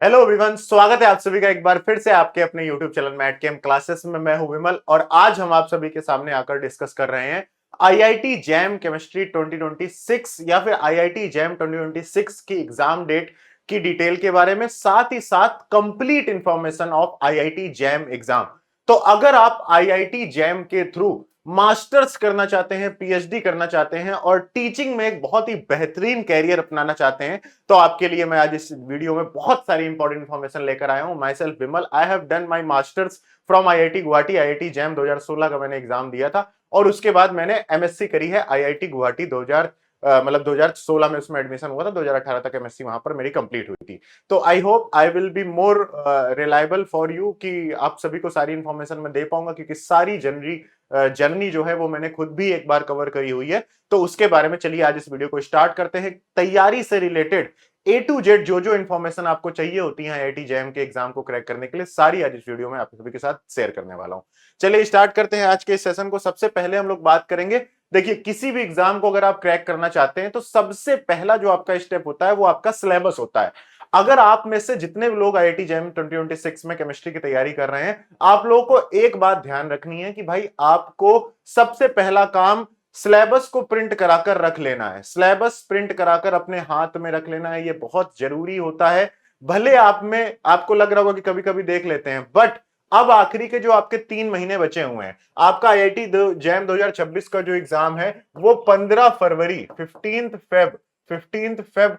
Hello everyone, स्वागत है आप सभी का एक बार फिर से आपके अपने YouTube channel Mat Cam Classes में। मैं हूं विमल और आज हम आप सभी के सामने आकर डिस्कस कर रहे हैं आईआईटी जैम केमिस्ट्री 2026 या फिर आईआईटी जैम 2026 की एग्जाम डेट की डिटेल के बारे में, साथ ही साथ complete information of IIT jam exam. तो अगर आप आईआईटी जैम के थ्रू मास्टर्स करना चाहते हैं, पीएचडी करना चाहते हैं और टीचिंग में एक बहुत ही बेहतरीन कैरियर अपनाना चाहते हैं, तो आपके लिए मैं आज इस वीडियो में बहुत सारी इंपॉर्टेंट इंफॉर्मेशन लेकर आया हूं। My self Vimal, I have done my masters from IIT Guwahati. IIT jam 2016 का मैंने एग्जाम दिया था और उसके बाद मैंने एमएससी करी है आईआईटी गुवाहाटी 2016 में उसमें एडमिशन हुआ था। 2018 तक एमएससी वहां पर मेरी कंप्लीट हुई थी। तो I hope I will be more reliable for you कि आप सभी को सारी इंफॉर्मेशन मैं दे पाऊंगा, क्योंकि सारी जर्नी जो है वो मैंने खुद भी एक बार कवर करी हुई है। तो उसके बारे में चलिए आज इस वीडियो को स्टार्ट करते हैं। तैयारी से रिलेटेड ए टू जेड जो जो इंफॉर्मेशन आपको चाहिए होती है आईआईटी जैम के एग्जाम को क्रैक करने के लिए, सारी आज इस वीडियो में आप सभी के साथ शेयर करने वाला हूं। चलिए स्टार्ट करते हैं आज के इस सेशन को। सबसे पहले हम लोग बात करेंगे, देखिए किसी भी एग्जाम को अगर आप क्रैक करना चाहते हैं तो सबसे पहला जो आपका स्टेप होता है वो आपका सिलेबस होता है। अगर आप में से जितने भी लोग आईआईटी जैम 2026 में केमिस्ट्री की तैयारी कर रहे हैं, आप लोगों को एक बात ध्यान रखनी है कि भाई आपको सबसे पहला काम सिलेबस को प्रिंट कराकर रख लेना है। सिलेबस प्रिंट कराकर अपने हाथ में रख लेना है, ये बहुत जरूरी होता है। भले आपको लग रहा होगा कि कभी कभी देख लेते हैं, बट अब आखिरी के जो आपके 3 महीने बचे हुए हैं, आपका आईआईटी जैम 2026 का जो एग्जाम है वो 15 फरवरी 15 फेब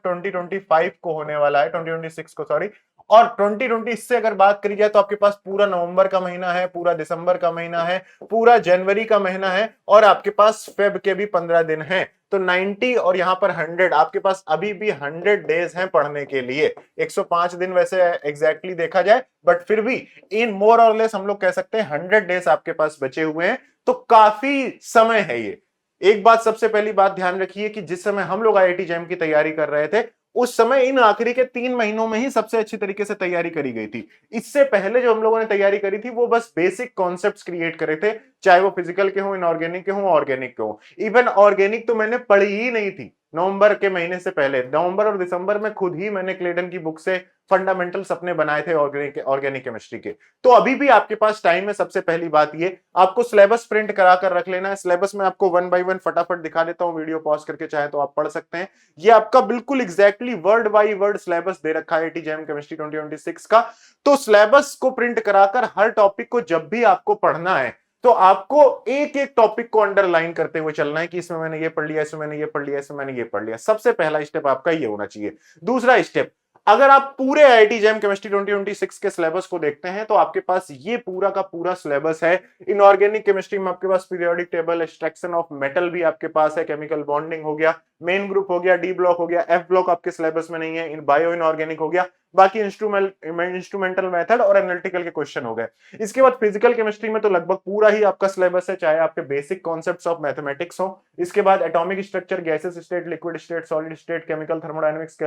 2025 को होने वाला है, 2026 को सॉरी। और 2020 से अगर बात करी जाए तो आपके पास पूरा नवंबर का महीना है, पूरा दिसंबर का महीना है, पूरा जनवरी का महीना है और आपके पास फेब के भी 15 दिन हैं। तो 90 और यहां पर 100, आपके पास अभी भी 100 डेज हैं पढ़ने के लिए। 105 दिन वैसे एग्जैक्टली देखा जाए, बट फिर भी इन मोर और लेस हम लोग कह सकते हैं 100 डेज आपके पास बचे हुए हैं। तो काफी समय है ये। एक बात, सबसे पहली बात ध्यान रखिए कि जिस समय हम लोग आईआईटी जैम की तैयारी कर रहे थे, उस समय इन आखिरी के 3 महीनों में ही सबसे अच्छी तरीके से तैयारी करी गई थी। इससे पहले जो हम लोगों ने तैयारी करी थी वो बस बेसिक कॉन्सेप्ट्स क्रिएट करे थे, चाहे वो फिजिकल के हो, इनऑर्गेनिक के हो, ऑर्गेनिक के हो। इवन ऑर्गेनिक तो मैंने पढ़ी ही नहीं थी नवंबर के महीने से पहले। नवंबर और दिसंबर में खुद ही मैंने क्लेडन की बुक से फंडामेंटल्स अपने बनाए थे ऑर्गेनिक केमिस्ट्री के। तो अभी भी आपके पास टाइम है। सबसे पहली बात ये, आपको सिलेबस प्रिंट करा कर रख लेना है। सिलेबस में आपको 1 बाय 1 फटाफट दिखा देता हूं, वीडियो पॉज करके चाहे तो आप पढ़ सकते हैं। ये आपका बिल्कुल exactly word by word syllabus दे रखा है आईआईटी जैम केमिस्ट्री 2026 का। तो सिलेबस को प्रिंट कराकर हर टॉपिक को जब भी आपको पढ़ना है तो आपको एक एक टॉपिक को अंडरलाइन करते हुए चलना है कि इसमें मैंने ये पढ़ लिया, इसमें मैंने ये पढ़ लिया, इसमें मैंने ये पढ़ लिया। सबसे पहला स्टेप आपका ये होना चाहिए। दूसरा स्टेप, अगर आप पूरे आईआईटी जैम केमिस्ट्री 2026 के सिलेबस को देखते हैं तो आपके पास ये पूरा का पूरा सिलेबस है। इनऑर्गेनिक केमिस्ट्री में आपके पास periodic table, extraction of metal भी आपके पास है, केमिकल बॉन्डिंग हो गया, मेन ग्रुप हो गया, डी ब्लॉक हो गया, एफ ब्लॉक आपके सिलेबस में नहीं है, इन बायो इनऑर्गेनिक हो गया, बाकी इंस्ट्रूमेंटल मेथड और एनालिटिकल के क्वेश्चन हो गए। इसके बाद फिजिकल केमिस्ट्री में तो लगभग पूरा ही आपका सिलेबस है, चाहे आपके बेसिक कॉन्सेप्ट्स ऑफ मैथमेटिक्स हो। इसके बाद atomic structure, gases state, liquid state, solid state, chemical thermodynamics,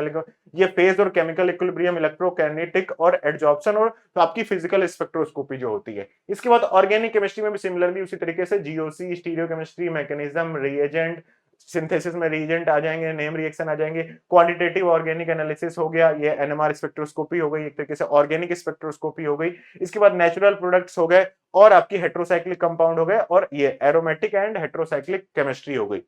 ये फेज और केमिकल इक्विलिब्रियम, इलेक्ट्रोकाइनेटिक और एडजॉर्प्शन, और तो आपकी फिजिकल स्पेक्ट्रोस्कोपी जो होती है। इसके बाद ऑर्गेनिक केमिस्ट्री में भी सिमिलरली उसी तरीके से GOC, stereo chemistry, mechanism, reagent, synthesis में रिएजेंट आ जाएंगे, नेम रिएक्शन आ जाएंगे, क्वांटिटेटिव ऑर्गेनिक एनालिसिस हो गया, ये एनएमआर स्पेक्ट्रोस्कोपी हो गई, एक तरीके से ऑर्गेनिक स्पेक्ट्रोस्कोपी हो गई। इसके बाद नेचुरल प्रोडक्ट्स हो गए और आपकी हेट्रोसाइक्लिक कंपाउंड हो गए, और ये एरोमेटिक एंड हेट्रोसाइक्लिक केमिस्ट्री हो गई।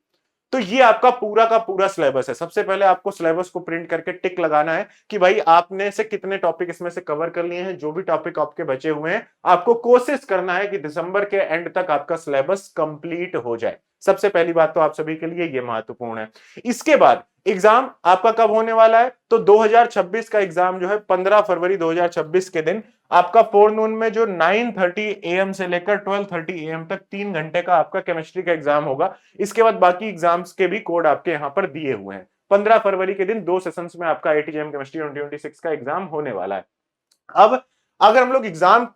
तो ये आपका पूरा का पूरा सिलेबस है। सबसे पहले आपको सिलेबस को प्रिंट करके टिक लगाना है कि भाई आपने से कितने टॉपिक इसमें से कवर कर लिए हैं। जो भी टॉपिक आपके बचे हुए हैं, आपको कोशिश करना है कि दिसंबर के एंड तक आपका सिलेबस कंप्लीट हो जाए। सबसे पहली बात तो आप सभी के लिए ये महत्वपूर्ण है। इसके बाद एग्जाम आपका कब होने वाला है, तो 2026 का एग्जाम जो है 15 फरवरी 2026 के दिन आपका फोरनून में जो 9:30 AM से लेकर 12:30 AM तक 3 घंटे का आपका केमिस्ट्री का एग्जाम होगा। इसके बाद बाकी एग्जाम्स के भी कोड आपके यहां पर दिए हुए हैं। 15 फरवरी के दिन 2 सेशंस में आपका आईआईटी जैम केमिस्ट्री 2026 का एग्जाम होने वाला है। अब अगर हम लोग एग्जाम,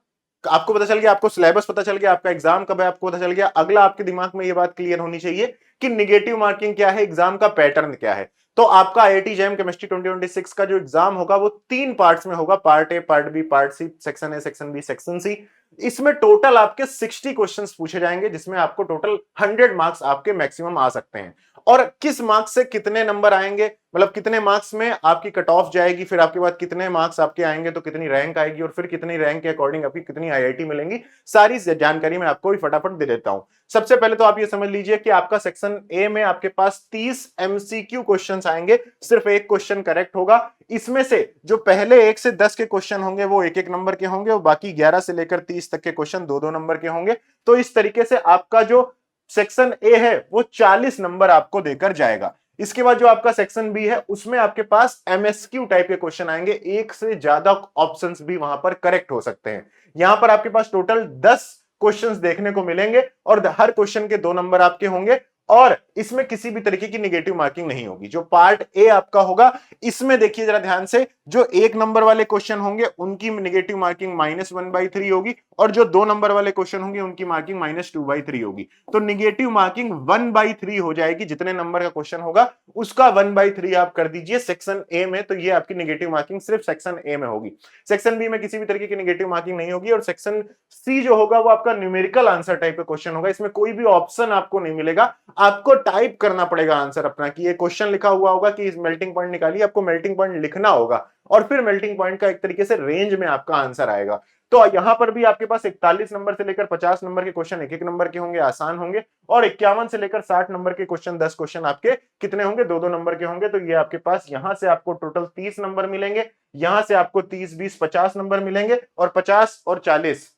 आपको पता चल गया, आपको सिलेबस पता चल गया, आपका एग्जाम कब है आपको पता चल गया, अगला आपके दिमाग में ये बात क्लियर होनी चाहिए कि निगेटिव मार्किंग क्या है, एग्जाम का पैटर्न क्या है। तो आपका आईआईटी जैम केमिस्ट्री 2026 का जो एग्जाम होगा वो 3 पार्ट्स में होगा, part A, part B, part C, section A, section B, section C. इसमें टोटल आपके 60 क्वेश्चंस पूछे जाएंगे, जिसमें आपको टोटल 100 मार्क्स आपके मैक्सिमम आ सकते हैं। और किस मार्क्स से कितने नंबर आएंगे, मतलब कितने मार्क्स में आपकी कट ऑफ जाएगी, फिर आपके बाद कितने मार्क्स आपके आएंगे तो कितनी रैंक आएगी, और फिर कितनी रैंक के अकॉर्डिंग आपकी कितनी आईआईटी मिलेंगी, सारी जानकारी मैं आपको भी फटाफट दे देता हूं। सबसे पहले तो आप ये समझ लीजिए कि आपका सेक्शन ए में आपके पास 30 एमसीक्यू क्वेश्चंस आएंगे, सिर्फ एक क्वेश्चन करेक्ट होगा। इसमें से जो पहले 1 से 10 के क्वेश्चन होंगे वो 1-1 नंबर के होंगे, और बाकी 11 से लेकर 30 तक के क्वेश्चन 2-2 नंबर के होंगे। तो इस तरीके से आपका जो सेक्शन ए है वो 40 नंबर आपको देकर जाएगा। इसके बाद जो आपका सेक्शन बी है उसमें आपके पास एमएसक्यू टाइप के क्वेश्चन आएंगे, एक से ज्यादा ऑप्शंस भी वहां पर करेक्ट हो सकते हैं। यहां पर आपके पास टोटल 10 क्वेश्चंस देखने को मिलेंगे, और हर क्वेश्चन के 2 नंबर आपके होंगे, और इसमें किसी भी तरीके की नेगेटिव मार्किंग नहीं होगी। जो पार्ट ए आपका होगा इसमें देखिए जरा ध्यान से, जो 1 नंबर वाले क्वेश्चन होंगे उनकी नेगेटिव मार्किंग -1/3 होगी, और जो 2 नंबर वाले क्वेश्चन होंगे उनकी मार्किंग -2/3 होगी। तो नेगेटिव मार्किंग 1/3 हो जाएगी, जितने नंबर का क्वेश्चन होगा उसका 1/3 आप कर दीजिए सेक्शन ए में, तो ये आपकी नेगेटिव मार्किंग सिर्फ सेक्शन ए में होगी। सेक्शन बी में किसी भी तरीके की नेगेटिव मार्किंग नहीं होगी, और सेक्शन सी जो होगा वो आपका न्यूमेरिकल आंसर टाइप का क्वेश्चन होगा। इसमें कोई भी ऑप्शन आपको नहीं मिलेगा, आपको टाइप करना पड़ेगा आंसर अपना, कि ये क्वेश्चन लिखा हुआ होगा कि इस मेल्टिंग पॉइंट निकालिए, आपको मेल्टिंग पॉइंट लिखना होगा, और फिर मेल्टिंग पॉइंट का एक तरीके से रेंज में आपका आंसर आएगा। तो यहां पर भी आपके पास 41 नंबर से लेकर 50 नंबर के क्वेश्चन 1-1 नंबर के होंगे, आसान होंगे, और 51 से लेकर 60 नंबर के क्वेश्चन 10 क्वेश्चन आपके कितने होंगे, 2-2 नंबर के होंगे। तो ये आपके पास यहां से आपको टोटल 30 नंबर मिलेंगे, यहां से आपको 30, 20, 50 नंबर मिलेंगे, और 50 और 40,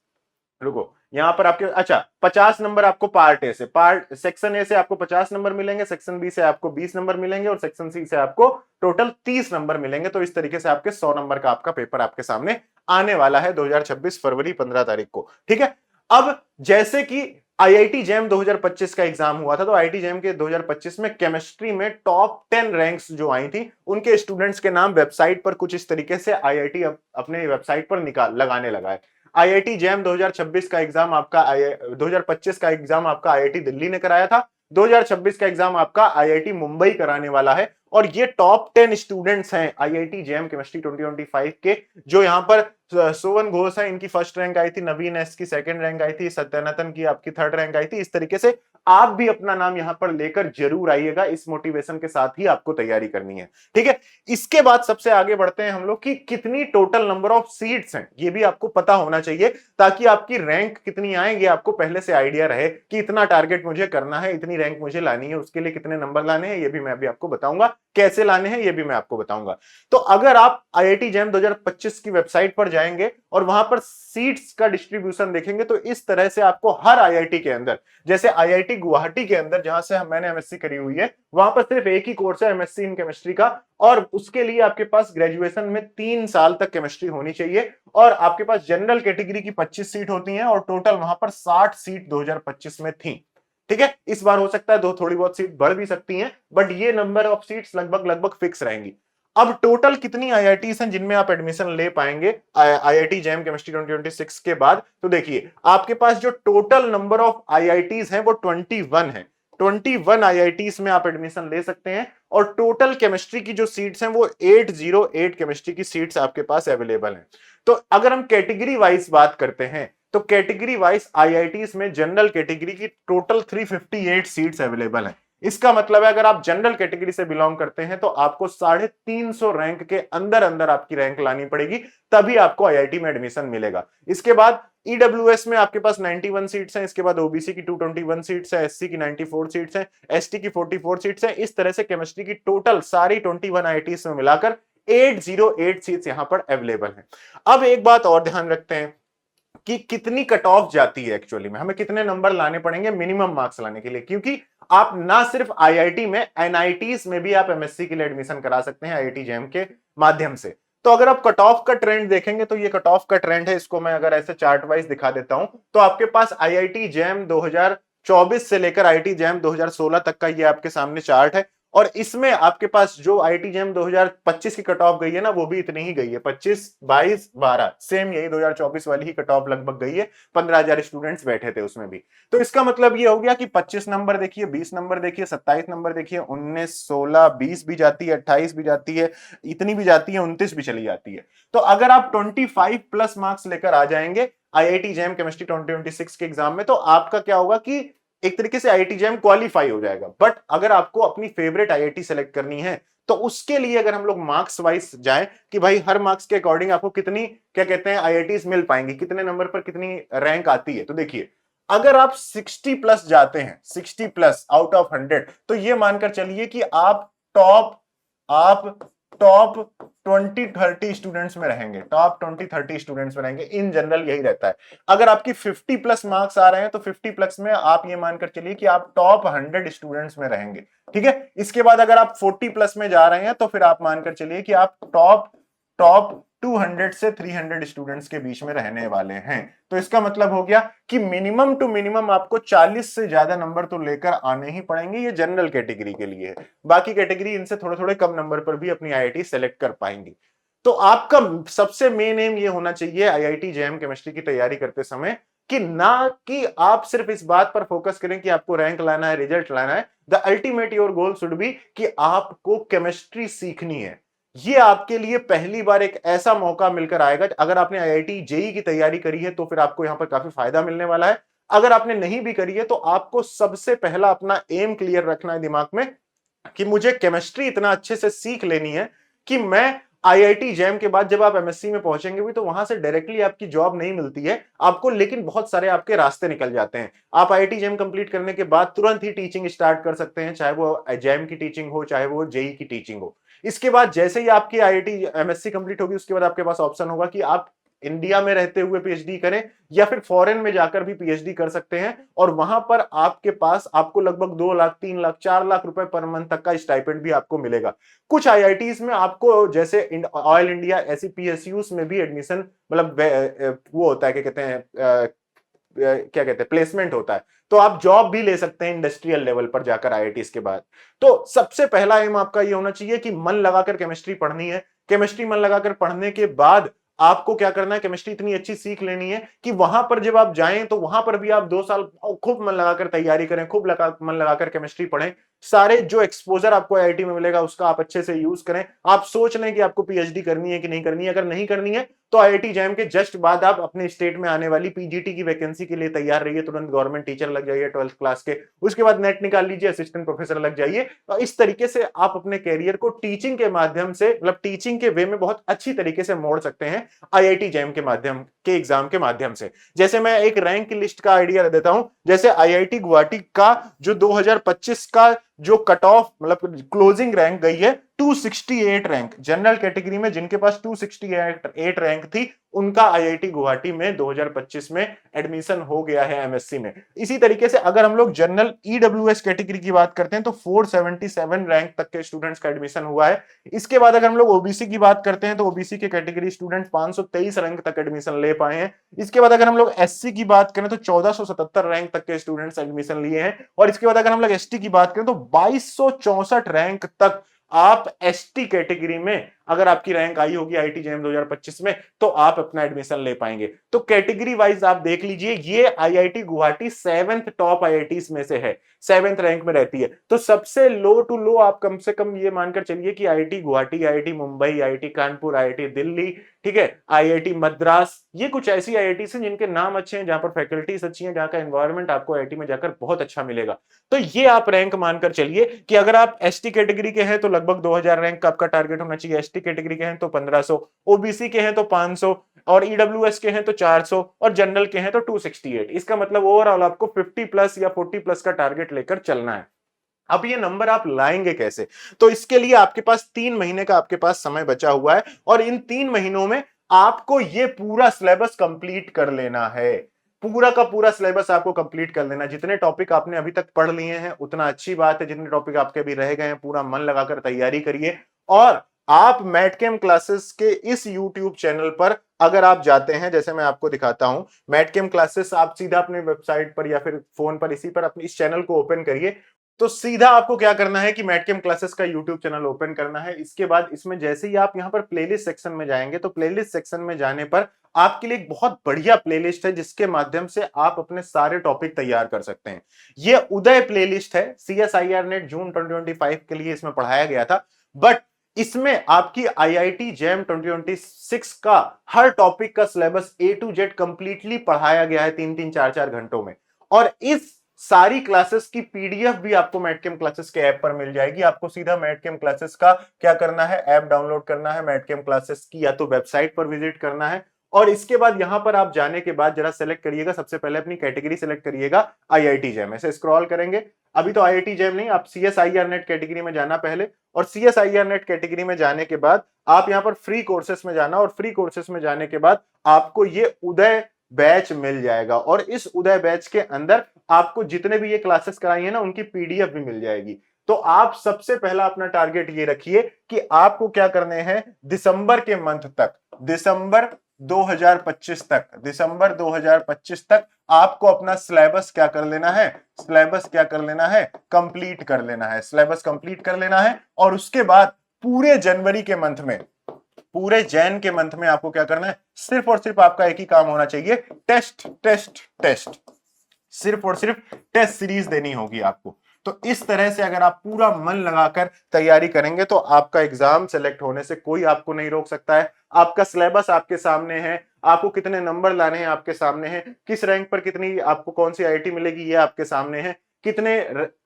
रुको यहां पर आपके, अच्छा 50 नंबर आपको पार्ट ए से, पार्ट सेक्शन ए से आपको 50 नंबर मिलेंगे, सेक्शन बी से आपको 20 नंबर मिलेंगे, और सेक्शन सी से आपको टोटल 30 नंबर मिलेंगे। तो इस तरीके से आपके 100 नंबर का आपका पेपर आपके सामने आने वाला है 2026 फरवरी 15 तारीख को। ठीक है, अब जैसे कि आईआईटी जैम 2025 का एग्जाम हुआ था, तो आईआईटी जैम के 2025 में केमिस्ट्री में टॉप 10 रैंक्स जो आई थी उनके स्टूडेंट्स के नाम वेबसाइट पर कुछ इस तरीके से आईआईटी अपने वेबसाइट पर लगाने लगा है। आईआईटी जैम 2026 का एग्जाम आपका 2025 का एग्जाम आपका आईआईटी दिल्ली ने कराया था, 2026 का एग्जाम आपका आईआईटी मुंबई कराने वाला है, और ये टॉप 10 स्टूडेंट्स हैं आईआईटी जैम केमिस्ट्री 2025 के। जो यहां पर सोवन घोष है, इनकी फर्स्ट रैंक आई थी, नवीन एस की सेकंड रैंक आई थी, सत्यनाथन की आपकी थर्ड रैंक आई थी। इस तरीके से आप भी अपना नाम यहां पर लेकर जरूर आइएगा, इस मोटिवेशन के साथ ही आपको तैयारी करनी है। ठीक है, इसके बाद सबसे आगे बढ़ते हैं हम लोग कि कितनी टोटल नंबर ऑफ सीट्स हैं, ये भी आपको पता होना चाहिए, ताकि आपकी रैंक कितनी आएंगे आपको पहले से आइडिया रहे कि इतना टारगेट मुझे करना है, इतनी रैंक मुझे लानी है, उसके लिए कितने नंबर लाने हैं ये भी मैं अभी आपको बताऊंगा, कैसे लाने हैं ये भी मैं आपको बताऊंगा। तो अगर आप आईआईटी जैम 2025 की वेबसाइट पर जाएंगे और वहां पर सीट्स का डिस्ट्रीब्यूशन देखेंगे, तो इस तरह से आपको हर आईआईटी के अंदर, जैसे आईआईटी गुवाहाटी के अंदर जहां से मैंने एमएससी करी हुई है, वहां पर सिर्फ एक ही कोर्स है एमएससी इन केमिस्ट्री का, और उसके लिए आपके पास ग्रेजुएशन में 3 साल तक केमिस्ट्री होनी चाहिए, और आपके पास जनरल कैटेगरी की 25 सीट होती हैं, और टोटल वहां पर 60 सीट 2025 में थी। ठीक है, इस बार हो सकता है दो थोड़ी बहुत सीट बढ़ भी सकती हैं, बट ये नंबर ऑफ सीट्स लगभग फिक्स रहेंगी। अब टोटल कितनी आईआईटीज हैं जिनमें आप एडमिशन ले पाएंगे आईआईटी जैम केमिस्ट्री 2026 के बाद, तो देखिए आपके पास जो टोटल नंबर ऑफ आईआईटीज हैं वो 21 है। 21 आईआईटीज में आप एडमिशन ले सकते हैं, और टोटल केमिस्ट्री की जो सीट्स हैं वो 808 केमिस्ट्री की सीट्स आपके पास अवेलेबल हैं। तो अगर हम कैटेगरी वाइज बात करते हैं, तो कैटेगरी वाइज आईआईटीज में जनरल कैटेगरी की टोटल 358 सीट्स अवेलेबल हैं। इसका मतलब है अगर आप जनरल कैटेगरी से बिलोंग करते हैं तो आपको 350 रैंक के अंदर अंदर आपकी रैंक लानी पड़ेगी, तभी आपको आईआईटी में एडमिशन मिलेगा। इसके बाद ईडब्ल्यूएस में आपके पास 91 सीट्स हैं, इसके बाद ओबीसी की 221 सीट्स है, एससी की 94 सीट्स हैं, एसटी की 44 सीट्स हैं। इस तरह से केमिस्ट्री की टोटल सारी 21 आईआईटीज में मिलाकर 808 सीट्स यहां पर अवेलेबल हैं। अब एक बात और ध्यान रखते हैं कि कितनी कट ऑफ जाती है, एक्चुअली में हमें कितने नंबर लाने पड़ेंगे मिनिमम मार्क्स लाने के लिए, क्योंकि आप ना सिर्फ आईआईटी में, एनआईटीज में भी आप एमएससी के लिए एडमिशन करा सकते हैं आईआईटी जैम के माध्यम से। तो अगर आप कट ऑफ का ट्रेंड देखेंगे, तो ये कट ऑफ का ट्रेंड है, इसको मैं अगर ऐसे चार्ट वाइज दिखा देता हूं, तो आपके पास आईआईटी जैम 2024 से लेकर आईआईटी जैम 2016 तक का ये आपके सामने चार्ट है, और इसमें आपके पास जो आईआईटी जैम 2025 की कट ऑफ गई है ना, वो भी इतनी ही गई है, 25, 22, 12, सेम यही 2024 वाली ही कट ऑफ लगभग गई है। 15,000 स्टूडेंट्स बैठे थे उसमें भी। तो इसका मतलब ये हो गया कि 25 नंबर देखिए, 20 नंबर देखिए, 27 नंबर देखिए, 19, 16, 20 भी जाती है, 28 भी जाती है, इतनी भी जाती है, 29 भी चली जाती है। तो अगर आप 25 प्लस मार्क्स लेकर आ जाएंगे आईआईटी जैम केमिस्ट्री 2026 के एग्जाम में, तो आपका क्या होगा कि एक तरीके से आईआईटी जैम क्वालिफाई हो जाएगा। बट अगर आपको अपनी फेवरेट आईआईटी सेलेक्ट करनी है तो उसके लिए अगर हम लोग मार्क्स वाइज जाएं कि भाई हर मार्क्स के अकॉर्डिंग आपको कितनी क्या कहते हैं आईआईटीज मिल पाएंगी, कितने नंबर पर कितनी रैंक आती है, तो देखिए अगर आप 60 प्लस जाते हैं, 60 प्लस आउट ऑफ 100, तो ये मानकर चलिए कि आप टॉप 20-30 स्टूडेंट्स में रहेंगे, टॉप 20-30 स्टूडेंट्स में रहेंगे। इन जनरल यही रहता है। अगर आपकी 50 प्लस मार्क्स आ रहे हैं तो 50 प्लस में आप ये मानकर चलिए कि आप टॉप 100 स्टूडेंट्स में रहेंगे, ठीक है। इसके बाद अगर आप 40 प्लस में जा रहे हैं तो फिर आप मानकर चलिए कि आप टॉप टॉप 200 से 300 स्टूडेंट्स के बीच में रहने वाले हैं। तो इसका मतलब हो गया कि मिनिमम टू मिनिमम आपको 40 से ज्यादा नंबर तो लेकर आने ही पड़ेंगे। ये जनरल कैटेगरी के लिए है, बाकी कैटेगरी इनसे थोड़े थोड़े कम नंबर पर भी अपनी आईआईटी सेलेक्ट कर पाएंगी। तो आपका सबसे मेन एम ये होना चाहिए आईआईटी जेएम केमिस्ट्री की तैयारी करते समय कि ना कि आप सिर्फ इस बात पर फोकस करें कि आपको रैंक लाना है, रिजल्ट लाना है। The ultimate your goal should be कि आपको केमिस्ट्री सीखनी है। ये आपके लिए पहली बार एक ऐसा मौका मिलकर आएगा। अगर आपने आईआईटी जेई की तैयारी करी है तो फिर आपको यहां पर काफी फायदा मिलने वाला है। अगर आपने नहीं भी करी है तो आपको सबसे पहला अपना एम क्लियर रखना है दिमाग में कि मुझे केमिस्ट्री इतना अच्छे से सीख लेनी है कि मैं आईआईटी जेएम के बाद जब आप एमएससी में पहुंचेंगे भी तो वहां से डायरेक्टली आपकी जॉब नहीं मिलती है आपको, लेकिन बहुत सारे आपके रास्ते निकल जाते हैं। आप आईआईटी जेएम कंप्लीट करने के बाद तुरंत ही टीचिंग स्टार्ट कर सकते हैं, चाहे वो जेएम की टीचिंग हो चाहे वो जेई की टीचिंग हो। इसके बाद जैसे ही आपकी आईआईटी एमएससी कंप्लीट होगी उसके बाद आपके पास ऑप्शन होगा कि आप इंडिया में रहते हुए पीएचडी करें या फिर फॉरेन में जाकर भी पीएचडी कर सकते हैं। और वहां पर आपके पास आपको लगभग 2 लाख 3 लाख 4 लाख रुपए पर मंथ तक का स्टाइपेंड भी आपको मिलेगा। कुछ आईआईटीज में आपको जैसे ऑयल इंडिया ऐसी पीएसयूज में भी एडमिशन मतलब वो होता है क्या कहते हैं क्या कहते हैं प्लेसमेंट होता है, तो आप जॉब भी ले सकते हैं इंडस्ट्रियल लेवल पर जाकर आईआईटीज के बाद। तो सबसे पहला एम आपका ये होना चाहिए कि मन लगाकर केमिस्ट्री पढ़नी है। केमिस्ट्री मन लगाकर पढ़ने के बाद आपको क्या करना है, केमिस्ट्री इतनी अच्छी सीख लेनी है कि वहां पर जब आप जाएं तो वहां पर भी आप 2 साल खूब मन लगाकर तैयारी करें, खूब मन लगाकर केमिस्ट्री पढ़ें। सारे जो एक्सपोजर आपको आईआईटी में मिलेगा उसका आप अच्छे से यूज करें। आप सोच लें कि आपको पीएचडी करनी है कि नहीं करनी है। अगर नहीं करनी है तो आईआईटी जेएम के जस्ट बाद आप अपने स्टेट में आने वाली पीजीटी की वैकेंसी के लिए तैयार रहिए। तुरंत गवर्नमेंट टीचर लग जाइए 12th क्लास के, उसके बाद नेट निकाल लीजिए, असिस्टेंट प्रोफेसर लग जाइए। तो इस तरीके से आप अपने कैरियर को टीचिंग के माध्यम से मतलब टीचिंग के वे में बहुत अच्छी तरीके से मोड़ सकते हैं आईआईटी जेएम के माध्यम के एग्जाम के माध्यम से। जैसे मैं एक रैंक की लिस्ट का आइडिया देता हूं, जैसे आईआईटी गुवाहाटी का जो 2025 का जो कट ऑफ मतलब क्लोजिंग रैंक गई है 268 रैंक, जनरल कैटेगरी में जिनके पास 268 रैंक थी उनका आईआईटी गुवाहाटी में 2025 में एडमिशन हो गया है एमएससी में। इसी तरीके से अगर हम लोग जनरल ईडब्ल्यूएस कैटेगरी की बात करते हैं तो 477 रैंक तक के स्टूडेंट्स का एडमिशन हुआ है। इसके बाद अगर हम लोग ओबीसी की बात करते हैं तो ओबीसी के कैटेगरी स्टूडेंट 523 रैंक तक एडमिशन ले पाए हैं। इसके बाद अगर हम लोग एससी की बात करें तो 1477 रैंक तक के स्टूडेंट्स एडमिशन लिए हैं। और इसके बाद अगर हम लोग एसटी की बात करें तो 2264 रैंक तक आप एसटी कैटेगरी में अगर आपकी रैंक आई होगी आईआईटी जेएम 2025 में तो आप अपना एडमिशन ले पाएंगे। तो कैटेगरी वाइज आप देख लीजिए ये IIT Guwahati 7th top IITs में से है, 7th रैंक में रहती है। तो सबसे लो टू लो आप कम से कम ये मानकर चलिए कि IIT Guwahati, IIT Mumbai, IIT Kanpur, IIT Delhi, ठीक है, आईआईटी मद्रास, ये कुछ ऐसी आईआईटी हैं जिनके नाम अच्छे हैं, जहां पर फैकल्टीज अच्छी हैं, जहां का एनवायरनमेंट आपको आईआईटी में जाकर बहुत अच्छा मिलेगा। तो ये आप रैंक मानकर चलिए कि अगर आप एसटी कैटेगरी के हैं तो लगभग 2000 रैंक का आपका टारगेट होना चाहिए, एसटी कैटेगरी के हैं तो 1500, ओबीसी के हैं तो 500 और ईडब्ल्यूएस के हैं तो 400 और जनरल के हैं तो 268। इसका मतलब ओवरऑल आपको 50 प्लस या 40 प्लस का टारगेट लेकर चलना है। अब ये नंबर आप लाएंगे कैसे? तो इसके लिए आपके पास 3 महीने का आपके पास समय बचा हुआ है और इन 3 महीनों में आपको ये पूरा सिलेबस कंप्लीट कर लेना है। पूरा का पूरा सिलेबस आपको कंप्लीट कर लेना। जितने टॉपिक आपने अभी तक पढ़ लिए हैं उतना अच्छी बात है, जितने टॉपिक आपके अभी रह गए हैं पूरा मन लगाकर तैयारी करिए। और आप मैटकेम क्लासेस के इस YouTube चैनल पर अगर आप जाते हैं, जैसे मैं आपको दिखाता हूं, मैटकेम क्लासेस आप सीधा अपने वेबसाइट पर या फिर फोन पर इसी पर अपने इस चैनल को ओपन करिए। तो सीधा आपको क्या करना है कि मैटकेम क्लासेस का YouTube चैनल ओपन करना है। इसके बाद इसमें जैसे ही आप यहां पर प्लेलिस्ट सेक्शन में जाएंगे तो प्लेलिस्ट सेक्शन में जाने पर आपके लिए एक बहुत बढ़िया प्लेलिस्ट है जिसके माध्यम से आप अपने सारे टॉपिक तैयार कर सकते हैं। ये उदय प्लेलिस्ट है, CSIR नेट जून 2025 के लिए इसमें पढ़ाया गया था। बट इसमें आपकी आईआईटी जेएम 2026 का हर टॉपिक का syllabus A to Z completely पढ़ाया गया है 3-3 4-4 घंटों में। और इस सारी क्लासेस की पीडीएफ भी आपको मैटकेम क्लासेस के ऐप पर मिल जाएगी। आपको सीधा मैटकेम क्लासेस का क्या करना है, ऐप डाउनलोड करना है, मैटकेम क्लासेस की या तो वेबसाइट पर विजिट करना है, और इसके बाद यहां पर आप जाने के बाद जरा सेलेक्ट करिएगा, सबसे पहले अपनी कैटेगरी सेलेक्ट करिएगा आईआईटी जैम। ऐसे स्क्रॉल करेंगे, अभी तो आईआईटी जैम नहीं, आप सीएसआईआर नेट कैटेगरी में जाना पहले, और सीएसआईआर नेट कैटेगरी में जाने के बाद आप यहां पर फ्री कोर्सेस में जाना, और फ्री कोर्सेस में जाने के बाद आपको ये उदय बैच मिल जाएगा, और इस उदय बैच के अंदर आपको जितने भी ये क्लासेस कराई है ना उनकी पीडीएफ भी मिल जाएगी। तो आप सबसे पहला अपना टारगेट ये रखिए कि आपको क्या करने हैं, दिसंबर के मंथ तक, दिसंबर 2025 तक आपको अपना सिलेबस क्या कर लेना है, सिलेबस क्या कर लेना है, कंप्लीट कर लेना है, सिलेबस कंप्लीट कर लेना है। और उसके बाद पूरे जनवरी के मंथ में, पूरे जैन के मंथ में आपको क्या करना है, सिर्फ और सिर्फ आपका एक ही काम होना चाहिए, टेस्ट टेस्ट टेस्ट, सिर्फ और सिर्फ टेस्ट सीरीज देनी होगी आपको। तो इस तरह से अगर आप पूरा मन लगाकर तैयारी करेंगे तो आपका एग्जाम सेलेक्ट होने से कोई आपको नहीं रोक सकता है। आपका सिलेबस आपके सामने है, आपको कितने नंबर लाने हैं आपके सामने है, किस रैंक पर कितनी आपको कौन सी आईआईटी मिलेगी ये आपके सामने है, कितने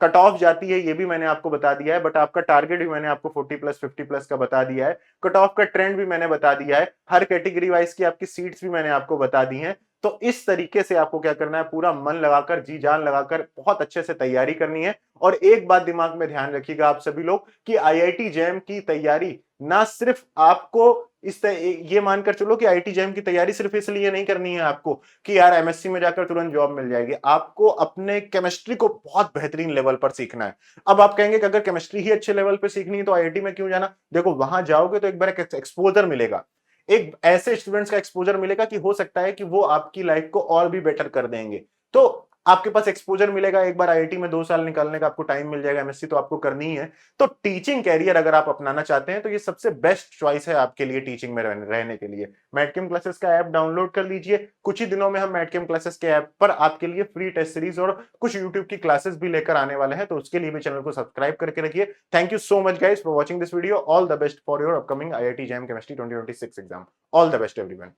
कट ऑफ जाती है ये भी मैंने आपको बता दिया है, बट आपका टारगेट भी मैंने आपको 40+ 50+ का बता दिया है, कट ऑफ का ट्रेंड भी मैंने बता दिया है, हर कैटेगरी वाइज की आपकी सीट्स भी मैंने आपको बता दी हैं। तो इस तरीके से आपको क्या करना है, पूरा मन लगाकर, जी जान लगाकर बहुत अच्छे से तैयारी करनी है। और एक बात दिमाग में ध्यान रखिएगा आप सभी लोग कि आईआईटी जैम की तैयारी ना सिर्फ आपको ये मानकर चलो कि आईआईटी जैम की तैयारी सिर्फ इसलिए नहीं करनी है आपको कि यार एमएससी में जाकर तुरंत जॉब मिल जाएगी, आपको अपने केमिस्ट्री को बहुत बेहतरीन लेवल पर सीखना है। अब आप कहेंगे कि अगर केमिस्ट्री ही अच्छे लेवल पर सीखनी है तो आईआईटी में क्यों जाना, देखो वहां जाओगे तो एक बार एक्सपोजर मिलेगा, एक ऐसे स्टूडेंट्स का एक्सपोजर मिलेगा कि हो सकता है कि वो आपकी लाइफ को और भी बेटर कर देंगे। तो आपके पास एक्सपोजर मिलेगा, एक बार आईआईटी में 2 साल निकालने का आपको टाइम मिल जाएगा, एमएससी तो आपको करनी ही है। तो टीचिंग कैरियर अगर आप अपनाना चाहते हैं तो ये सबसे बेस्ट चॉइस है आपके लिए टीचिंग में रहने के लिए। मैटकेम क्लासेस का ऐप डाउनलोड कर लीजिए, कुछ ही दिनों में हम मैटकेम क्लासेस के ऐप पर आपके लिए फ्री टेस्ट सीरीज और कुछ यूट्यूब की क्लासेस भी लेकर आने वाले हैं, तो उसके लिए भी चैनल को सब्सक्राइब करके रखिए। Thank you so much guys for watching this video. All the best for your upcoming IIT jam chemistry 2026 exam. All the best everyone.